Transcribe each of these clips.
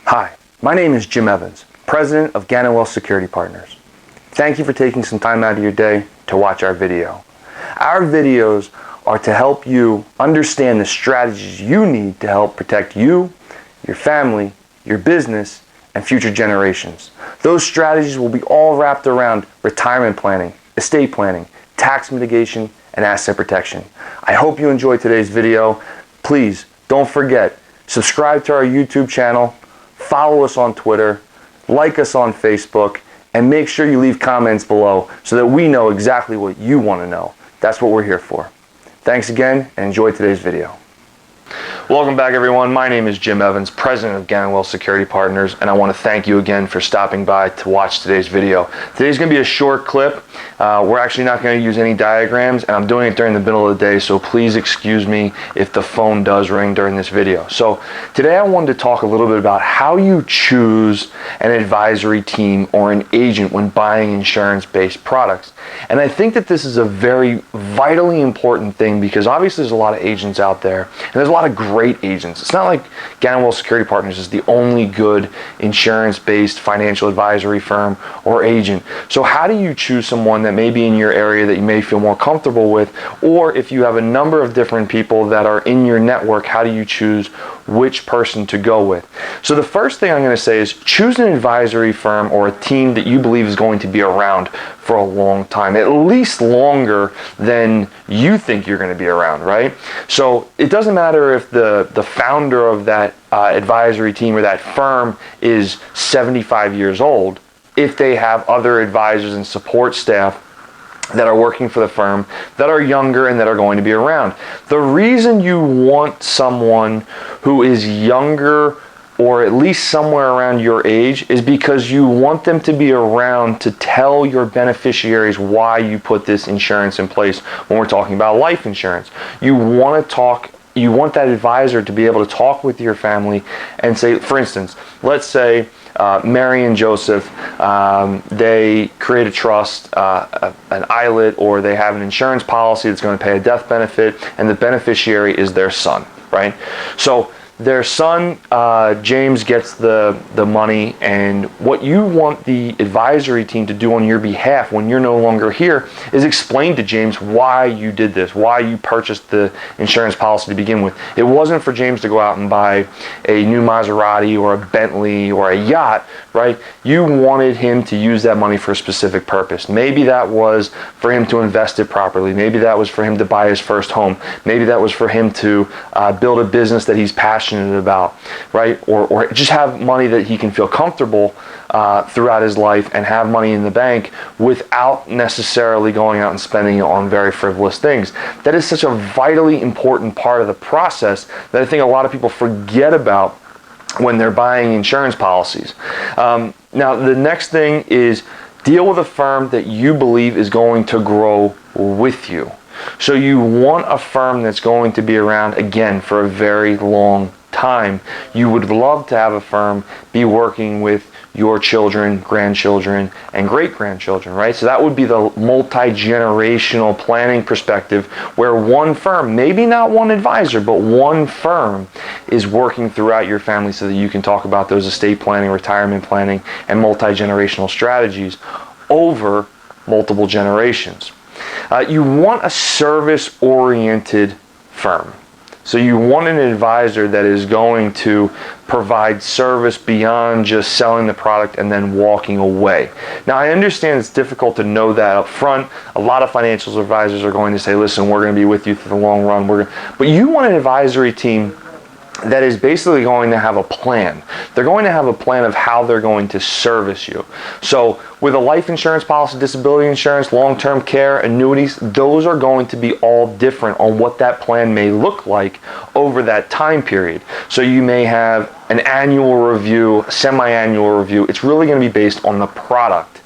Hi, my name is Jim Evans, President of Gannon Wealth Security Partners. Thank you for taking some time out of your day to watch our video. Our videos are to help you understand the strategies you need to help protect you, your family, your business, and future generations. Those strategies will be all wrapped around retirement planning, estate planning, tax mitigation, and asset protection. I hope you enjoyed today's video. Please don't forget, subscribe to our YouTube channel, follow us on Twitter, like us on Facebook, and make sure you leave comments below so that we know exactly what you want to know. That's what we're here for. Thanks again, and enjoy today's video. Welcome back, everyone. My name is Jim Evans, President of Gannon Wealth Security Partners, and I want to thank you again for stopping by to watch today's video. Today's going to be a short clip. We're actually not going to use any diagrams, and I'm doing it during the middle of the day, so please excuse me if the phone does ring during this video. So today I wanted to talk a little bit about how you choose an advisory team or an agent when buying insurance-based products. And I think that this is a very vitally important thing because obviously there's a lot of agents out there, and there's a lot of great agents. It's not like Gannon Wealth Security Partners is the only good insurance-based financial advisory firm or agent. So how do you choose someone that may be in your area that you may feel more comfortable with? Or if you have a number of different people that are in your network, how do you choose which person to go with? So the first thing I'm going to say is choose an advisory firm or a team that you believe is going to be around for a long time, at least longer than you think you're going to be around, right? So it doesn't matter if the founder of that advisory team or that firm is 75 years old, if they have other advisors and support staff that are working for the firm that are younger and that are going to be around. The reason you want someone who is younger or at least somewhere around your age is because you want them to be around to tell your beneficiaries why you put this insurance in place when we're talking about life insurance. You want that advisor to be able to talk with your family and say, for instance, let's say Mary and Joseph, they create a trust, an ILET, or they have an insurance policy that's going to pay a death benefit, and the beneficiary is their son, right? So their son, James, gets the money, and what you want the advisory team to do on your behalf when you're no longer here is explain to James why you did this, why you purchased the insurance policy to begin with. It wasn't for James to go out and buy a new Maserati or a Bentley or a yacht, right? You wanted him to use that money for a specific purpose. Maybe that was for him to invest it properly. Maybe that was for him to buy his first home. Maybe that was for him to build a business that he's passionate about, right? Or just have money that he can feel comfortable throughout his life and have money in the bank without necessarily going out and spending it on very frivolous things. That is such a vitally important part of the process that I think a lot of people forget about when they're buying insurance policies. Now, the next thing is deal with a firm that you believe is going to grow with you. So you want a firm that's going to be around, again, for a very long time. You would love to have a firm be working with your children, grandchildren, and great-grandchildren, right? So that would be the multi-generational planning perspective where one firm, maybe not one advisor, but one firm is working throughout your family so that you can talk about those estate planning, retirement planning, and multi-generational strategies over multiple generations. You want a service-oriented firm. So you want an advisor that is going to provide service beyond just selling the product and then walking away. Now, I understand it's difficult to know that up front. A lot of financial advisors are going to say, listen, we're going to be with you for the long run. But you want an advisory team that is basically going to have a plan. They're going to have a plan of how they're going to service you. So with a life insurance policy, disability insurance, long-term care, annuities, those are going to be all different on what that plan may look like over that time period. So you may have an annual review, semi-annual review. It's really going to be based on the product.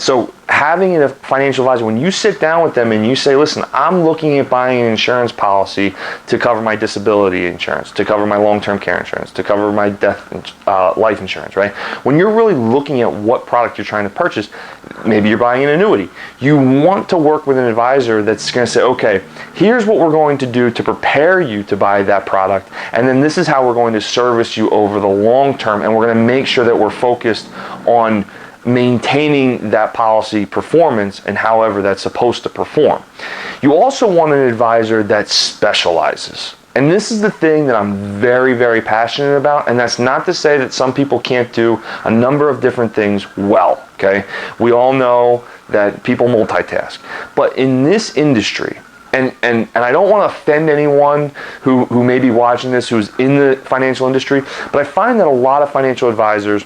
So having a financial advisor, when you sit down with them and you say, listen, I'm looking at buying an insurance policy to cover my disability insurance, to cover my long-term care insurance, to cover my life insurance, right? When you're really looking at what product you're trying to purchase, maybe you're buying an annuity. You want to work with an advisor that's going to say, okay, here's what we're going to do to prepare you to buy that product, and then this is how we're going to service you over the long term, and we're going to make sure that we're focused on maintaining that policy performance and however that's supposed to perform. You also want an advisor that specializes. And this is the thing that I'm very, very passionate about, and that's not to say that some people can't do a number of different things well, okay? We all know that people multitask. But in this industry, and I don't want to offend anyone who may be watching this who's in the financial industry, but I find that a lot of financial advisors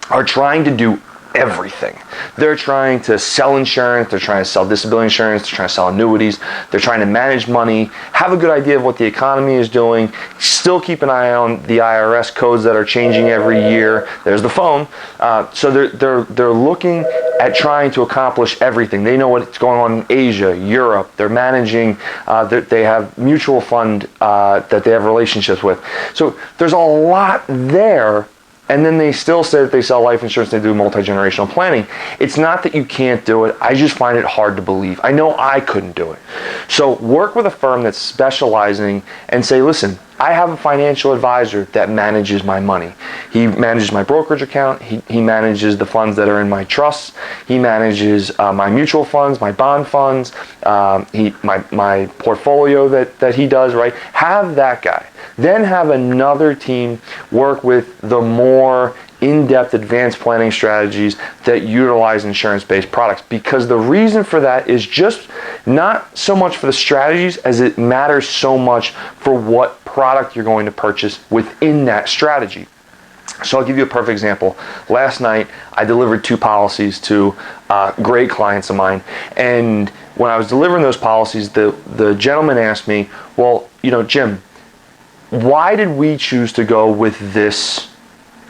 are trying to do everything. They're trying to sell insurance, they're trying to sell disability insurance, they're trying to sell annuities, they're trying to manage money, have a good idea of what the economy is doing, still keep an eye on the IRS codes that are changing every year. There's the phone. So they're looking at trying to accomplish everything. They know what's going on in Asia, Europe. They're managing, they have mutual fund that they have relationships with. So there's a lot there. And then they still say that they sell life insurance, they do multi-generational planning. It's not that you can't do it, I just find it hard to believe. I know I couldn't do it. So work with a firm that's specializing and say, listen, I have a financial advisor that manages my money. He manages my brokerage account, he manages the funds that are in my trusts, he manages my mutual funds, my bond funds, my portfolio that he does, right? Have that guy. Then have another team work with the more in-depth advanced planning strategies that utilize insurance-based products, because the reason for that is just not so much for the strategies as it matters so much for what product you're going to purchase within that strategy. So I'll give you a perfect example. Last night I delivered 2 policies to great clients of mine, and when I was delivering those policies, the gentleman asked me, well, you know, Jim, why did we choose to go with this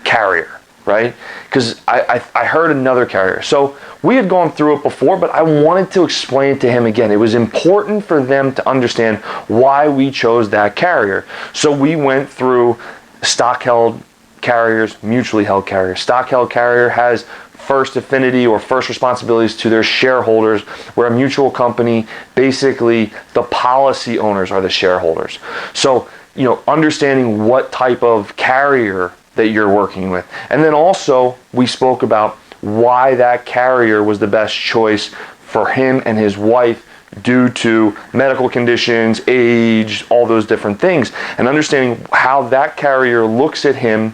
carrier, right? Because I heard another carrier. So we had gone through it before, but I wanted to explain it to him again. It was important for them to understand why we chose that carrier. So we went through stock-held carriers, mutually held carriers. Stock-held carrier has first affinity or first responsibilities to their shareholders, where a mutual company, basically the policy owners are the shareholders. So, you know, understanding what type of carrier that you're working with. And then also we spoke about why that carrier was the best choice for him and his wife due to medical conditions, age, all those different things, and understanding how that carrier looks at him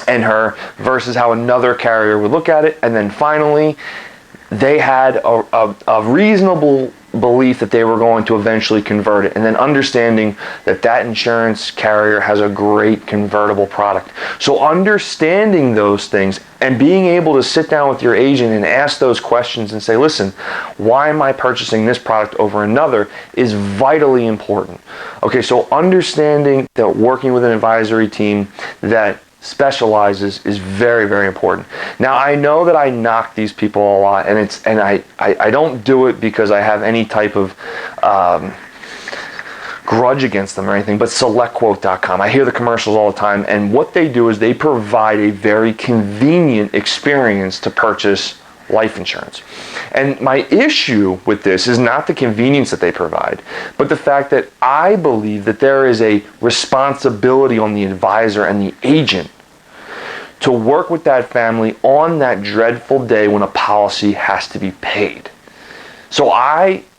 and her versus how another carrier would look at it. And then finally, they had a reasonable belief that they were going to eventually convert it, and then understanding that that insurance carrier has a great convertible product. So understanding those things and being able to sit down with your agent and ask those questions and say, listen, why am I purchasing this product over another is vitally important. Okay, so understanding that working with an advisory team that specializes is very, very important. Now, I know that I knock these people a lot, and I don't do it because I have any type of grudge against them or anything, but Selectquote.com. I hear the commercials all the time, and what they do is they provide a very convenient experience to purchase life insurance. And my issue with this is not the convenience that they provide, but the fact that I believe that there is a responsibility on the advisor and the agent to work with that family on that dreadful day when a policy has to be paid. So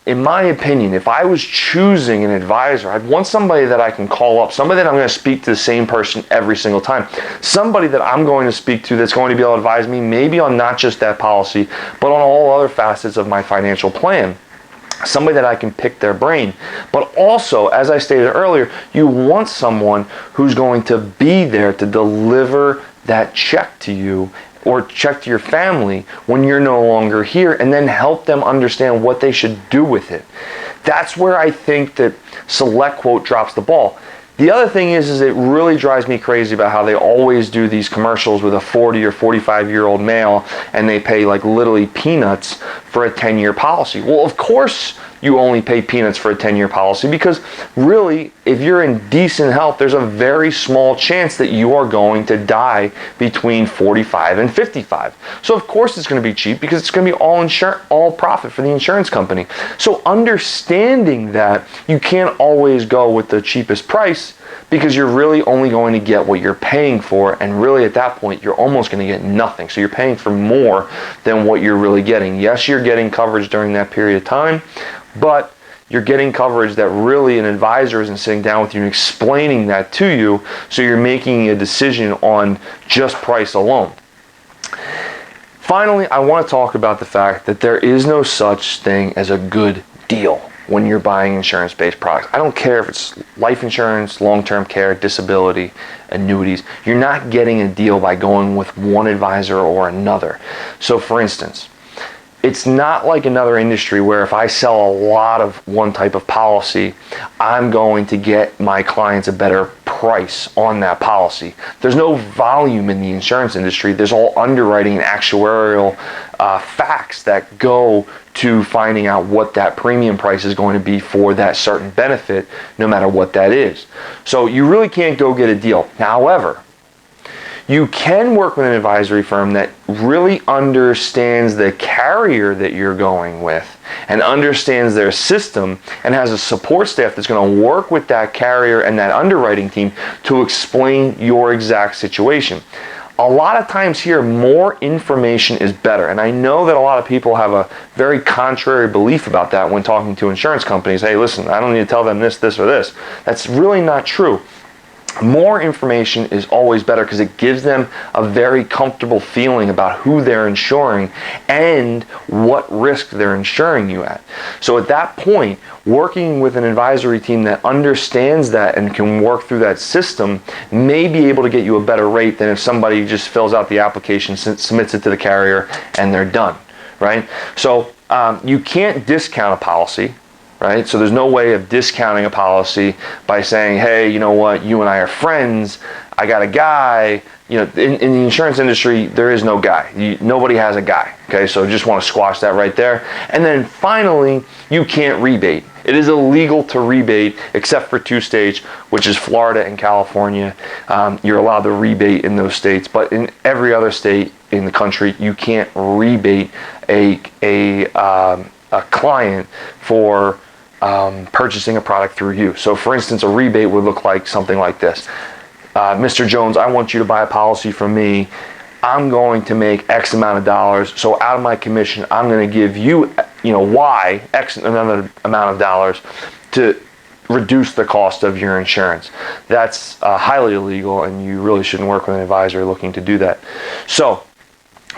in my opinion, if I was choosing an advisor, I'd want somebody that I can call up, somebody that I'm going to speak to the same person every single time, somebody that I'm going to speak to that's going to be able to advise me maybe on not just that policy, but on all other facets of my financial plan. Somebody that I can pick their brain. But also, as I stated earlier, you want someone who's going to be there to deliver that check to you or check to your family when you're no longer here, and then help them understand what they should do with it. That's where I think that Selectquote drops the ball. The other thing is it really drives me crazy about how they always do these commercials with a 40 or 45-year-old male, and they pay like literally peanuts for a 10-year policy. Well, of course you only pay peanuts for a 10-year policy, because really, if you're in decent health, there's a very small chance that you are going to die between 45 and 55. So of course it's going to be cheap, because it's going to be all profit for the insurance company. So understanding that you can't always go with the cheapest price, because you're really only going to get what you're paying for, and really at that point you're almost going to get nothing. So you're paying for more than what you're really getting. Yes, you're getting coverage during that period of time, but you're getting coverage that really an advisor isn't sitting down with you and explaining that to you, so you're making a decision on just price alone. Finally, I want to talk about the fact that there is no such thing as a good deal when you're buying insurance-based products. I don't care if it's life insurance, long-term care, disability, annuities. You're not getting a deal by going with one advisor or another. So for instance, it's not like another industry where if I sell a lot of one type of policy, I'm going to get my clients a better price on that policy. There's no volume in the insurance industry. There's all underwriting and actuarial facts that go to finding out what that premium price is going to be for that certain benefit, no matter what that is. So you really can't go get a deal. However, you can work with an advisory firm that really understands the carrier that you're going with and understands their system and has a support staff that's going to work with that carrier and that underwriting team to explain your exact situation. A lot of times here, more information is better. And I know that a lot of people have a very contrary belief about that when talking to insurance companies. Hey, listen, I don't need to tell them this, or this. That's really not true. More information is always better, because it gives them a very comfortable feeling about who they're insuring and what risk they're insuring you at. So at that point, working with an advisory team that understands that and can work through that system may be able to get you a better rate than if somebody just fills out the application, submits it to the carrier, and they're done, right? So you can't discount a policy. Right? So there's no way of discounting a policy by saying, hey, you know what, you and I are friends, I got a guy. You know, in the insurance industry, there is no guy. Nobody has a guy. Okay, so just want to squash that right there. And then finally, you can't rebate. It is illegal to rebate, except for 2 states, which is Florida and California. You're allowed to rebate in those states, but in every other state in the country, you can't rebate a client for purchasing a product through you. So for instance, a rebate would look like something like this. Mr. Jones, I want you to buy a policy from me. I'm going to make X amount of dollars. So out of my commission, I'm going to give you, Y, X another amount of dollars to reduce the cost of your insurance. That's highly illegal, and you really shouldn't work with an advisor looking to do that. So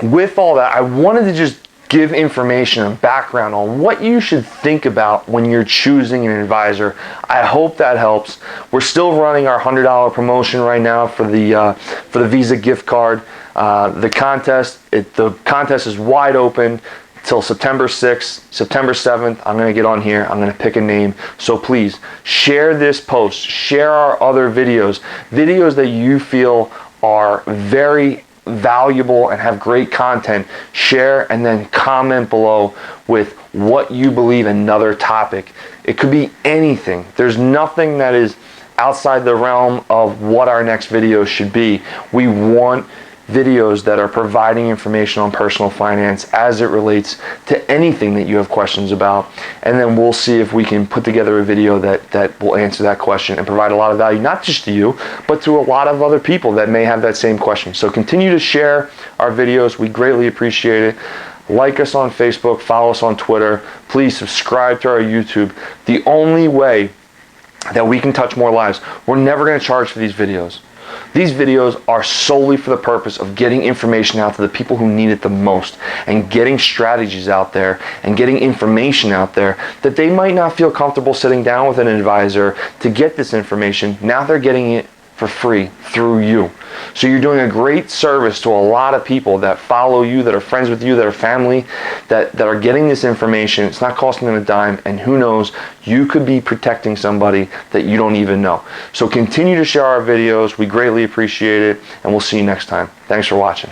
with all that, I wanted to just give information and background on what you should think about when you're choosing an advisor. I hope that helps. We're still running our $100 promotion right now for the Visa gift card. The contest is wide open till September 6th, September 7th. I'm going to get on here. I'm going to pick a name. So please share this post. Share our other videos that you feel are very valuable and have great content. Share and then comment below with what you believe, another topic. It could be anything. There's nothing that is outside the realm of what our next video should be. We want videos that are providing information on personal finance as it relates to anything that you have questions about, and then we'll see if we can put together a video that will answer that question and provide a lot of value, not just to you, but to a lot of other people that may have that same question. So continue to share our videos. We greatly appreciate it. Like us on Facebook, follow us on Twitter. Please subscribe to our YouTube. The only way that we can touch more lives, we're never going to charge for these videos. These videos are solely for the purpose of getting information out to the people who need it the most, and getting strategies out there and getting information out there that they might not feel comfortable sitting down with an advisor to get this information. Now they're getting it for free through you. So you're doing a great service to a lot of people that follow you, that are friends with you, that are family, that are getting this information. It's not costing them a dime, and who knows, you could be protecting somebody that you don't even know. So continue to share our videos. We greatly appreciate it, and we'll see you next time. Thanks for watching.